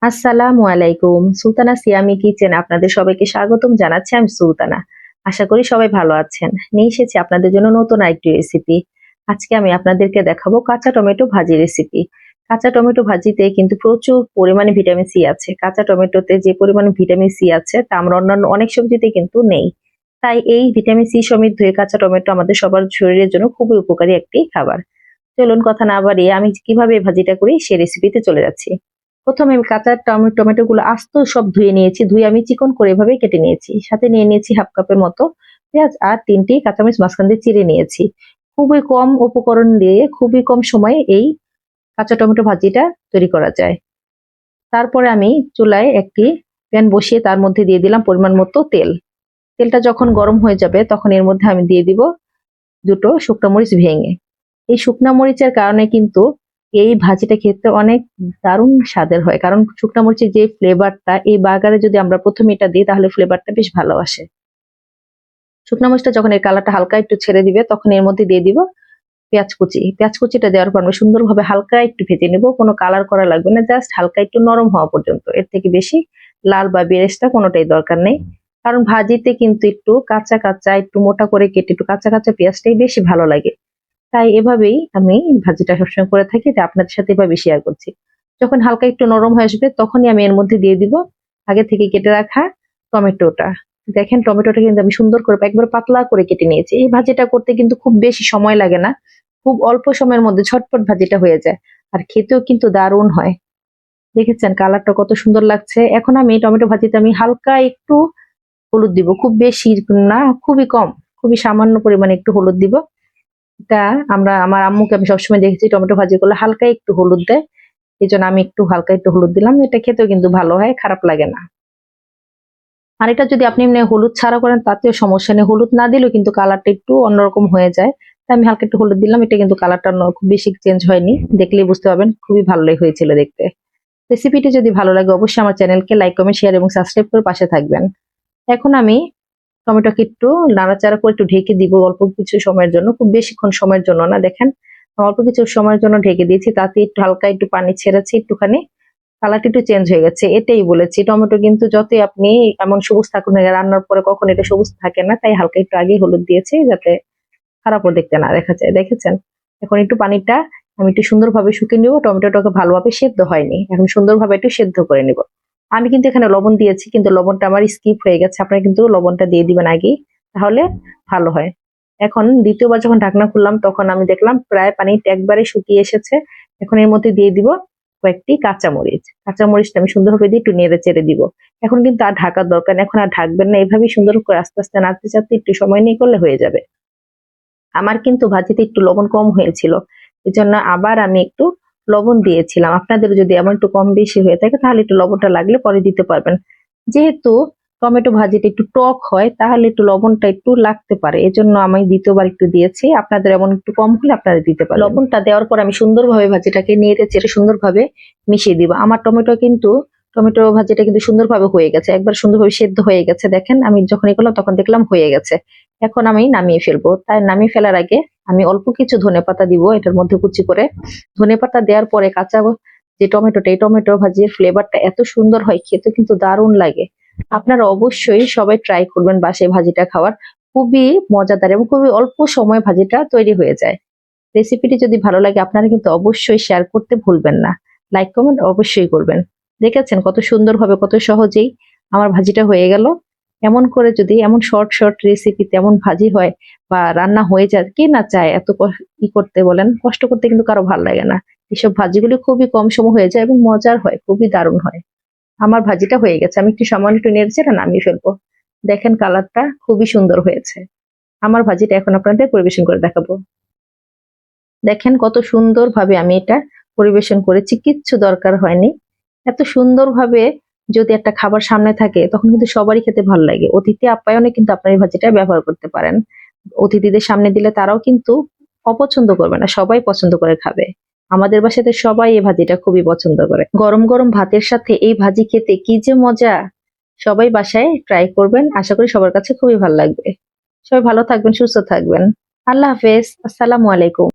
আসসালামু আলাইকুম। সুলতানা সিয়ামি কিচেন আপনাদের সবাইকে স্বাগতম জানাচ্ছি। আমি সুলতানা। আশা করি সবাই ভালো আছেন। নিয়ে এসেছি আপনাদের জন্য নতুন আরেকটি রেসিপি। আজকে আমি আপনাদেরকে দেখাবো কাঁচা টমেটো ভাজি রেসিপি। কাঁচা টমেটো ভাজিতে কিন্তু প্রচুর পরিমাণে ভিটামিন সি আছে। কাঁচা টমেটোতে যে পরিমাণে ভিটামিন সি আছে তা আমরা অন্যান্য অনেক সবজিতে কিন্তু নেই। তাই এই ভিটামিন সি সমৃদ্ধ এই কাঁচা টমেটো আমাদের সবার শরীরের জন্য খুবই উপকারী একটি খাবার। চলুন কথা না বাড়িয়ে আমি কিভাবে এই ভাজিটা করি সেই রেসিপিতে চলে যাচ্ছি। প্রথমে আমি কাঁচা টমেটো গুলো আস্ত সব ধুয়ে নিয়েছি। ধুয়ে আমি চিকন করে এভাবে কেটে নিয়েছি। সাথে নিয়ে নিয়েছি হাফ কাপের মতো পেঁয়াজ আর ৩টি কাঁচামরিচ মাঝখান দিয়ে চিড়ে নিয়েছি। খুবই কম উপকরণ দিয়ে খুবই কম সময়ে এই কাঁচা টমেটো ভাজিটা তৈরি করা যায়। তারপরে আমি চুলায় একটি প্যান বসিয়ে তার মধ্যে দিয়ে দিলাম পরিমাণ মতো তেল। তেলটা যখন গরম হয়ে যাবে তখন এর মধ্যে আমি দিয়ে দিব ২টো শুকনো মরিচ ভেঙে। এই শুকনা মরিচের কারণে কিন্তু এই ভাজিটা খেতে অনেক দারুণ স্বাদের হয়, কারণ শুকনা মরিচের যে ফ্লেভারটা এই বাগারে যদি আমরা প্রথমে এটা দিই তাহলে ফ্লেভারটা বেশ ভালো আসে। শুকনা মরিচটা যখন এর কালারটা হালকা একটু ছেড়ে দিবে তখন এর মধ্যে দিয়ে দিব পেঁয়াজ কুচি। পেঁয়াজ কুচিটা দেওয়ার পর আমরা সুন্দরভাবে হালকা একটু ভেজে নেব। কোনো কালার করা লাগবে না, জাস্ট হালকা একটু নরম হওয়া পর্যন্ত। এর থেকে বেশি লাল বা বেরেস্তা কোনোটাই দরকার নেই, কারণ ভাজিতে কিন্তু একটু কাঁচা কাঁচা একটু মোটা করে কেটে একটু কাঁচা কাঁচা পেঁয়াজটাই বেশি ভালো লাগে। তাই এভাবেই আমি ভাজিটা সবসময় করে থাকি, যে আপনাদের সাথে এভাবে শেয়ার করছি। যখন হালকা একটু নরম হয়ে আসবে তখনই আমি এর মধ্যে দিয়ে দিব আগে থেকে কেটে রাখা টমেটোটা। দেখেন টমেটোটা কিন্তু আমি সুন্দর করে একবার পাতলা করে কেটে নিয়েছি। এই ভাজিটা করতে কিন্তু খুব বেশি সময় লাগে না, খুব অল্প সময়ের মধ্যে ঝটপট ভাজিটা হয়ে যায়, আর খেতেও কিন্তু দারুণ হয়। দেখেছেন কালারটা কত সুন্দর লাগছে। এখন আমি টমেটো ভাজিতে আমি হালকা একটু হলুদ দিব, খুব বেশি না, খুবই কম, খুবই সামান্য পরিমাণে একটু হলুদ দিব। এটা আমার আম্মুকে আমি সবসময় দেখেছি টমেটো ভাজি করলে হালকা একটু হলুদ দেয়, এই জন্য আমি একটু হালকা একটু হলুদ দিলাম। এটা খেতেও কিন্তু ভালো হয়, খারাপ লাগে না। আর এটা যদি আপনি এমনি হলুদ ছাড়া করেন তাতেও সমস্যা নেই, হলুদ না দিলেও কিন্তু কালারটা একটু অন্যরকম হয়ে যায়। তাই আমি হালকা একটু হলুদ দিলাম। এটা কিন্তু কালারটা খুব বেশি চেঞ্জ হয়নি, দেখলেই বুঝতে পারবেন খুবই ভালোই হয়েছিল দেখতে। রেসিপিটি যদি ভালো লাগে অবশ্যই আমার চ্যানেলকে লাইক কমেন্ট শেয়ার এবং সাবস্ক্রাইব করে পাশে থাকবেন। এখন আমি টমেটোকে একটু নাড়াচাড়া করে একটু ঢেকে দিব অল্প কিছু সময়ের জন্য, খুব বেশিক্ষণ সময়ের জন্য না। দেখেন অল্প কিছু সময়ের জন্য ঢেকে দিয়েছি, তাতে একটু হালকা একটু পানি ছেড়েছি, একটুখানি কালারটা একটু চেঞ্জ হয়ে গেছে। এটাই বলেছি টমেটো কিন্তু যতই আপনি এমন সবুজ থাকুন রান্নার পরে কখন এটা সবুজ থাকে না, তাই হালকা একটু আগে হলুদ দিয়েছি যাতে খারাপও দেখতে না দেখা যায়। দেখেছেন এখন একটু পানিটা আমি একটু সুন্দরভাবে শুকিয়ে নিব। টমেটোটাকে ভালোভাবে সেদ্ধ হয়নি, এখন সুন্দরভাবে একটু সেদ্ধ করে নিব। আমি কিন্তু এখানে লবণ দিয়েছি, কিন্তু লবণটা আমার স্কিপ হয়ে গেছে। আপনারা কিন্তু লবণটা দিয়ে দিবেন আগেই, তাহলে ভালো হয়। এখন দ্বিতীয়বার যখন ঢাকনা খুললাম তখন আমি দেখলাম প্রায় পানিটা একবারে শুকিয়ে এসেছে। এখন এর মধ্যে দিয়ে দিব কয়েকটি কাঁচামরিচ। কাঁচামরিচটা আমি সুন্দরভাবে দিয়ে একটু নেড়ে চেড়ে দিব। এখন কিন্তু আর ঢাকার দরকার নেই, এখন আর ঢাকবেন না, এভাবেই সুন্দর করে আস্তে আস্তে নাড়তে চাড়তে একটু সময় নিয়ে করলে হয়ে যাবে। আমার কিন্তু ভাজিতে একটু লবণ কম হয়েছিল, এজন্য আবার আমি একটু লবণ দিয়েছিলাম। আপনাদের যদি এমন একটু কম বেশি হয়ে থাকে তাহলে একটু লবণটা লাগলে পরে দিতে পারবেন। যেহেতু টমেটো ভাজিটা একটু টক হয় তাহলে একটু লবণটা একটু লাগতে পারে, এজন্য আমি দ্বিতীয়বার একটু দিয়েছি। আপনাদের এমন একটু কম হলে আপনারা দিতে পারেন। লবণটা দেওয়ার পর আমি সুন্দরভাবে ভাজিটাকে নেড়ে চেড়ে সুন্দরভাবে মিশিয়ে দিব। আমার টমেটো ভাজিটা কিন্তু সুন্দরভাবে হয়ে গেছে, একবার সুন্দরভাবে সেদ্ধ হয়ে গেছে। দেখেন আমি যখন এগুলো তখন দেখলাম হয়ে গেছে। এখন আমি নামিয়ে ফেলবো। তাই নামিয়ে ফেলার আগে আমি অল্প কিছু ধনেপাতা দিব এটার মধ্যে কুচি করে। ধনেপাতা দেওয়ার পরে কাঁচা যে টমেটোটা, এই টমেটো ভাজির ফ্লেভারটা এত সুন্দর হয়, খেতে কিন্তু দারুণ লাগে। আপনারা অবশ্যই সবাই ট্রাই করবেন বাসায় ভাজিটা খাওয়ার, খুবই মজাদার এবং খুবই অল্প সময় ভাজিটা তৈরি হয়ে যায়। রেসিপিটি যদি ভালো লাগে আপনারা কিন্তু অবশ্যই শেয়ার করতে ভুলবেন না, লাইক কমেন্ট অবশ্যই করবেন। দেখেছেন কত সুন্দরভাবে কত সহজেই আমার ভাজিটা হয়ে গেল। এমন করে যদি এমন শর্ট শর্ট রেসিপিতে এমন ভাজি হয় বা রান্না হয়ে যায়, কে না চায় এত করতে বলেন, কষ্ট করতে কিন্তু কারো ভালো লাগে না। এসব ভাজিগুলি খুবই কম সময় হয়ে যায় এবং মজার হয়, খুবই দারুণ হয়। আমার ভাজিটা হয়ে গেছে, আমি একটু সামান্য একটু নেড়ে চেড়ে নামিয়ে ফেলবো। দেখেন কালারটা খুবই সুন্দর হয়েছে। আমার ভাজিটা এখন আপনাদের পরিবেশন করে দেখাবো। দেখেন কত সুন্দরভাবে আমি এটা পরিবেশন করেছি, কিচ্ছু দরকার হয়নি। এত সুন্দরভাবে যদি একটা খাবার সামনে থাকে তখন কিন্তু সবারই খেতে ভালো লাগে। অতিথি আপ্যায়নে কিন্তু আপনার এই ভাজিটা ব্যবহার করতে পারেন। অতিথিদের সামনে দিলে তারাও কিন্তু অপছন্দ করবে না, সবাই পছন্দ করে খাবে। আমাদের বাসাতে সবাই এই ভাজিটা খুবই পছন্দ করে। গরম গরম ভাতের সাথে এই ভাজি খেতে কি যে মজা! সবাই বাসায় ট্রাই করবেন, আশা করি সবার কাছে খুবই ভালো লাগবে। সবাই ভালো থাকবেন, সুস্থ থাকবেন। আল্লাহ হাফেজ, আসসালামু আলাইকুম।